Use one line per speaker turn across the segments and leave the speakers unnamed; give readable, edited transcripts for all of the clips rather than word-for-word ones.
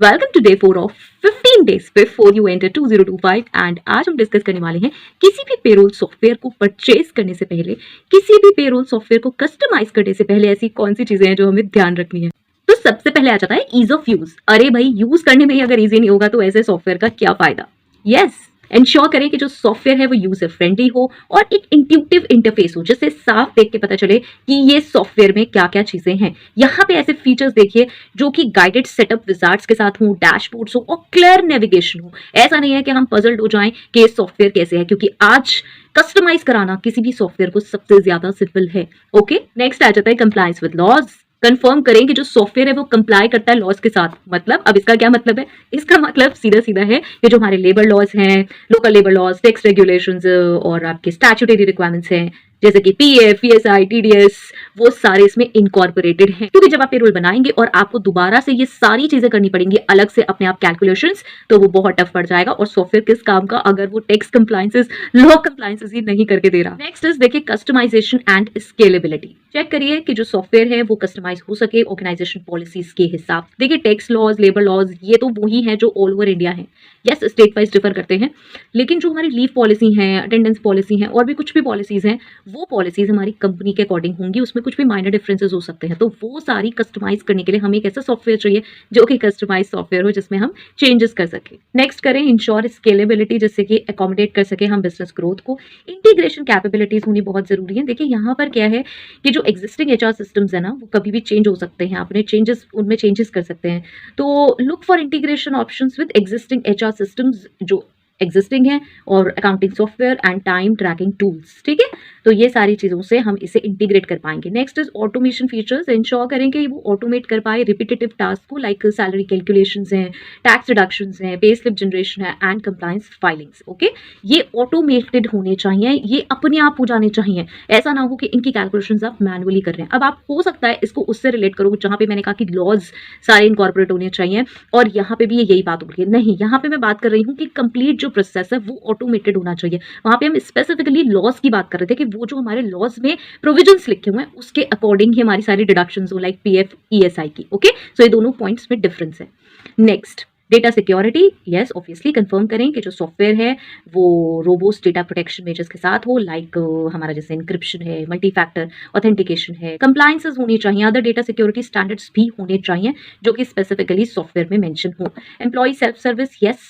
Welcome to day 4 of 15 days before you enter 2025 and आज हम discuss करने वाले हैं किसी भी पेरोल सॉफ्टवेयर को परचेज करने से पहले, किसी भी पेरोल सॉफ्टवेयर को कस्टमाइज करने से पहले ऐसी कौन सी चीजें हैं जो हमें ध्यान रखनी है। तो सबसे पहले आ जाता है ईज ऑफ यूज। अरे भाई, यूज करने में ही अगर इजी नहीं होगा तो ऐसे सॉफ्टवेयर का क्या फायदा। यस, इंश्योर करें कि जो सॉफ्टवेयर है वो यूजर फ्रेंडली हो और एक इंट्यूटिव इंटरफेस हो जिससे साफ देख के पता चले कि ये सॉफ्टवेयर में क्या क्या चीजें हैं। यहाँ पे ऐसे फीचर्स देखिए जो कि गाइडेड सेटअप विजार्ड्स के साथ हो, डैशबोर्ड्स हो और क्लियर नेविगेशन हो। ऐसा नहीं है कि हम पजल्ड हो जाएं कि सॉफ्टवेयर कैसे है, क्योंकि आज कस्टमाइज कराना किसी भी सॉफ्टवेयर को सबसे ज्यादा सिंपल है। ओके, नेक्स्ट आ जाता है कंप्लायंस विद लॉज। कंफर्म करें कि जो सॉफ्टवेयर है वो कंप्लाई करता है लॉज के साथ। मतलब अब इसका क्या मतलब है? इसका मतलब सीधा सीधा है कि जो हमारे लेबर लॉज हैं, local labour laws, tax regulations और आपके स्टैट्यूटरी रिक्वायरमेंट्स हैं जैसे कि पीएफ, पीएसआई, टीडीएस, वो सारे इसमें इनकॉर्पोरेटेड हैं। क्योंकि जब आप पेरोल बनाएंगे और आपको दोबारा से ये सारी चीजें करनी पड़ेंगी अलग से अपने आप कैलकुलेशंस, तो वो बहुत टफ पड़ जाएगा। और सॉफ्टवेयर किस काम का अगर वो टैक्स कंप्लायंसेस, लॉ कंप्लायंसेस ही नहीं करके दे रहा। नेक्स्ट इज देखिए कस्टमाइजेशन एंड स्केलेबिलिटी। चेक करिए कि जो सॉफ्टवेयर है वो कस्टमाइज हो सके ऑर्गेनाइजेशन पॉलिसीज के हिसाब। देखिए टैक्स लॉज, लेबर लॉज, ये तो वही है जो ऑल ओवर इंडिया है। यस, स्टेट वाइज डिफर करते हैं, लेकिन जो हमारी लीव पॉलिसी है, अटेंडेंस पॉलिसी है और भी कुछ भी पॉलिसीज हैं, वो पॉलिसीज हमारी कंपनी के अकॉर्डिंग होंगी। उसमें कुछ भी माइनर डिफरेंसेस हो सकते हैं, तो वो सारी कस्टमाइज करने के लिए हमें एक ऐसा सॉफ्टवेयर चाहिए जो कि कस्टमाइज सॉफ्टवेयर हो जिसमें हम चेंजेस कर सके। नेक्स्ट करें इंश्योर स्केलेबिलिटी, जिससे कि अकोमोडेट कर सके हम बिजनेस ग्रोथ को। इंटीग्रेशन कैपेबिलिटीज होनी बहुत जरूरी है। देखिए यहाँ पर क्या है कि जो एग्जिस्टिंग एचआर सिस्टम्स है ना, वो कभी भी चेंज हो सकते हैं, आपने उनमें चेंजेस कर सकते हैं। तो look for integration options with existing HR systems जो एग्जिस्टिंग है और accounting software and time tracking tools. ठीक है, तो ये सारी चीजों से हम इसे इंटीग्रेट कर पाएंगे। Next is automation features. Ensure करें कि वो ऑटोमेट कर पाए रिपीटेटिव टास्क को, लाइक सैलरी कैलकुलेशंस हैं, टैक्स डिडक्शंस हैं, पे स्लिप जनरेशन है एंड कंप्लायंस फाइलिंग्स। ओके, ये ऑटोमेटेड होने चाहिए, ये अपने आप हो जाने चाहिए। ऐसा ना हो कि इनकी कैलकुलेशंस आप मैनुअली कर रहे हैं। अब आप हो सकता है इसको उससे रिलेट करो जहां पे मैंने कहा कि लॉज सारे इनकॉर्पोरेट होने चाहिए और यहाँ पे भी ये यही बात हो रही है। नहीं, यहाँ पे मैं बात कर रही हूँ कि कंप्लीट जो प्रोसेस है वो ऑटोमेटेड होना चाहिए। वहां पे हम स्पेसिफिकली लॉस की बात कर रहे थे कि वो जो हमारे लॉस में प्रोविजंस लिखे हुए हैं उसके अकॉर्डिंग ही हमारी सारी डिडक्शंस हो, लाइक पीएफ, ईएसआई की। ओके, सो ये दोनों पॉइंट्स में डिफरेंस है। Next, data security. Yes, obviously confirm करें कि जो सॉफ्टवेयर है वो रोबोस्ट डेटा प्रोटेक्शन मेजर्स के साथ हो, लाइक हमारा जैसे इंक्रिप्शन है, मल्टी फैक्टर ऑथेंटिकेशन है, कंप्लायंसेस होनी चाहिए, अदर डेटा सिक्योरिटी स्टैंडर्ड्स भी होने चाहिए जो कि स्पेसिफिकली सॉफ्टवेयर में मेंशन हो। एम्प्लॉय सेल्फ सर्विस, यस,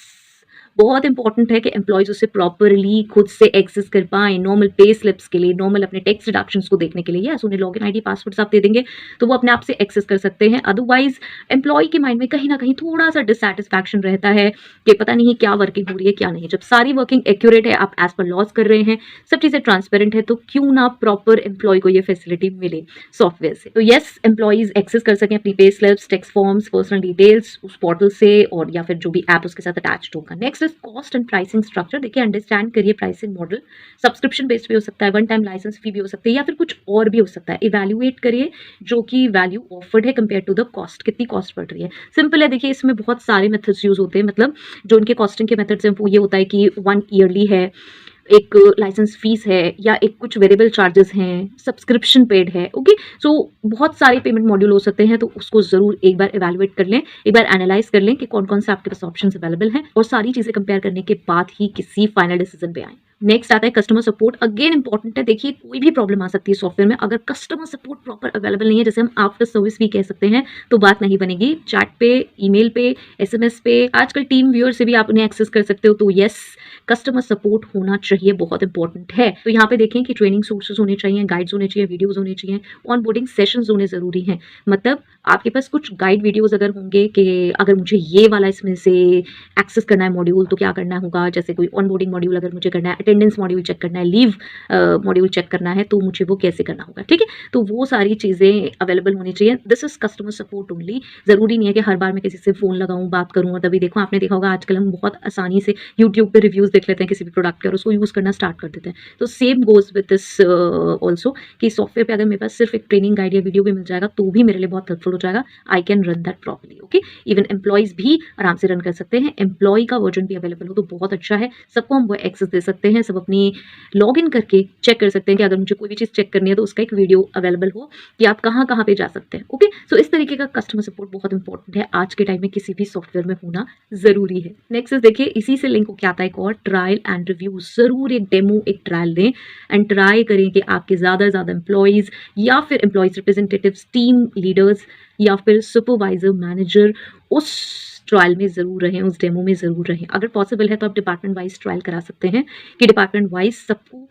बहुत इंपॉर्टेंट है कि एम्प्लॉयज उसे प्रॉपरली खुद से एक्सेस कर पाए, नॉर्मल पे स्लिप्स के लिए, नॉर्मल अपने टैक्स डिडक्शंस को देखने के लिए। यस, उन्हें लॉगिन आईडी पासवर्ड आप दे देंगे तो वो अपने आप से एक्सेस कर सकते हैं। अदरवाइज एम्प्लॉय के माइंड में कहीं ना कहीं थोड़ा सा डिससेटिस्फैक्शन रहता है कि पता नहीं क्या वर्किंग हो रही है क्या नहीं। जब सारी वर्किंग एक्यूरेट है, आप एज पर लॉज कर रहे हैं, सब चीजें ट्रांसपेरेंट है, तो क्यों ना प्रॉपर एम्प्लॉय को ये फैसिलिटी मिले सॉफ्टवेयर से। तो यस, एम्प्लॉयज एक्सेस कर सकें अपनी pay slips, tax forms, personal details उस पोर्टल से और या फिर जो भी ऐप उसके साथ अटैच्ड होगा। Next is cost and pricing structure. देखिए अंडरस्टैंड करिए प्राइसिंग मॉडल, सब्सक्रिप्शन बेस्ड भी हो सकता है, वन टाइम लाइसेंस फी भी हो सकती है या फिर कुछ और भी हो सकता है। इवैल्यूएट करिए जो कि वैल्यू ऑफर्ड है कंपेयर टू द कॉस्ट, कितनी कॉस्ट पड़ रही है। सिंपल है, देखिए इसमें बहुत सारे मेथड्स यूज होते हैं। मतलब जो इनके कॉस्टिंग के मेथड्स हैं वो ये होता है कि 1 ईयरली है, एक लाइसेंस फीस है या एक कुछ वेरिएबल चार्जेस हैं, सब्सक्रिप्शन पेड है। ओके, सो बहुत सारे पेमेंट मॉड्यूल हो सकते हैं, तो उसको जरूर एक बार इवैल्यूएट कर लें, एक बार एनालाइज कर लें कि कौन कौन से आपके पास ऑप्शंस अवेलेबल हैं और सारी चीजें कंपेयर करने के बाद ही किसी फाइनल डिसीजन पे आए। नेक्स्ट आता है कस्टमर सपोर्ट। अगेन इंपॉर्टेंट है, देखिए कोई भी प्रॉब्लम आ सकती है सॉफ्टवेयर में, अगर कस्टमर सपोर्ट प्रॉपर अवेलेबल नहीं है, जैसे हम आफ्टर सर्विस भी कह सकते हैं, तो बात नहीं बनेगी। चैट पे, ईमेल पे, एसएमएस पे, आजकल टीम व्यूअर से भी आप उन्हें एक्सेस कर सकते हो। तो यस, कस्टमर सपोर्ट होना चाहिए, बहुत इंपॉर्टेंट है। तो यहाँ पे देखें कि ट्रेनिंग सोर्सेज होने चाहिए, गाइड्स होने चाहिए, वीडियोज होने चाहिए, ऑन बोर्डिंग सेशंस होने जरूरी हैं। मतलब आपके पास कुछ गाइड वीडियोज अगर होंगे कि अगर मुझे ये वाला इसमें से एक्सेस करना है मॉड्यूल तो क्या करना होगा, जैसे कोई ऑन बोर्डिंग मॉड्यूल अगर मुझे करना है, अटेंडेंस मॉड्यूल चेक करना है, लीव मॉड्यूल चेक करना है, तो मुझे वो कैसे करना होगा। ठीक है, तो वो सारी चीज़ें अवेलेबल होनी चाहिए। This is customer support only. जरूरी नहीं है कि हर बार मैं किसी से फोन लगाऊं, बात करूं और तभी देखो। आपने देखा होगा आजकल हम बहुत आसानी से यूट्यूब पे रिव्यूज देख लेते हैं किसी भी प्रोडक्ट के और उसको यूज करना स्टार्ट कर देते हैं। तो same goes with this also कि सॉफ्टवेयर पे अगर मेरे पास सिर्फ एक ट्रेनिंग गाइड या वीडियो भी मिल जाएगा तो भी मेरे लिए बहुत हेल्पफुल सक्सेसफुल हो जाएगा, I can run that properly. Okay, even employees भी आराम से रन कर सकते हैं। एम्प्लॉय का वर्जन भी अवेलेबल हो तो बहुत अच्छा है, सबको हम वो एक्सेस दे सकते हैं, सब अपनी लॉग इन करके चेक कर सकते हैं कि अगर मुझे कोई भी चीज़ चेक करनी है तो उसका एक वीडियो अवेलेबल हो कि आप कहाँ पे जा सकते हैं। ओके, सो इस तरीके का कस्टमर सपोर्ट बहुत इंपॉर्टेंट है, आज के टाइम में किसी भी सॉफ्टवेयर में होना ज़रूरी है। नेक्स्ट इज़ देखिए, इसी से लिंक होके आता है एक और, ट्रायल एंड रिव्यू। ज़रूर एक डेमो, एक ट्रायल दें एंड ट्राई करें कि आपके ज़्यादा से ज़्यादा एम्प्लॉयज़ या फिर एम्प्लॉयज़ रिप्रेजेंटेटिव्स, टीम लीडर्स या फिर सुपरवाइज़र, मैनेजर उस ट्रायल में ज़रूर रहें, उस डेमो में ज़रूर रहें। अगर पॉसिबल है तो आप डिपार्टमेंट वाइज़ ट्रायल करा सकते हैं कि डिपार्टमेंट वाइज़ सबको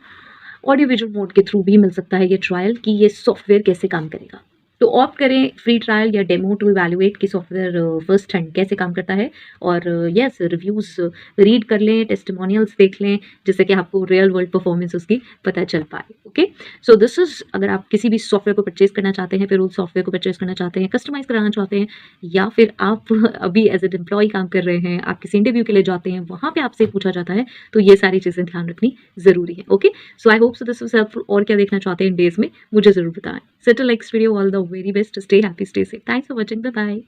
ऑडियो विजुअल मोड के थ्रू भी मिल सकता है ये ट्रायल कि ये सॉफ्टवेयर कैसे काम करेगा। तो ऑप्ट करें फ्री ट्रायल या डेमो टू इवैल्यूएट कि सॉफ्टवेयर फर्स्ट हैंड कैसे काम करता है, और यस रिव्यूज़ रीड कर लें, टेस्टिमोनियल्स देख लें, जिससे कि आपको रियल वर्ल्ड परफॉर्मेंस उसकी पता चल पाए। ओके, सो दिस इज़, अगर आप किसी भी सॉफ्टवेयर को परचेज़ करना चाहते हैं, पेरोल सॉफ्टवेयर को परचेज़ करना चाहते हैं, कस्टमाइज़ कराना चाहते हैं, या फिर आप अभी एज़ एन एम्प्लॉयी काम कर रहे हैं, आप किसी इंटरव्यू के लिए जाते हैं, वहाँ पे आपसे पूछा जाता है, तो ये सारी चीज़ें ध्यान रखनी ज़रूरी है। Okay, so I hope so this was helpful. और क्या देखना चाहते हैं इन डेज़ में मुझे ज़रूर बताएं। So till next video, all the very best. Stay happy, stay safe. Thanks for watching. Bye bye.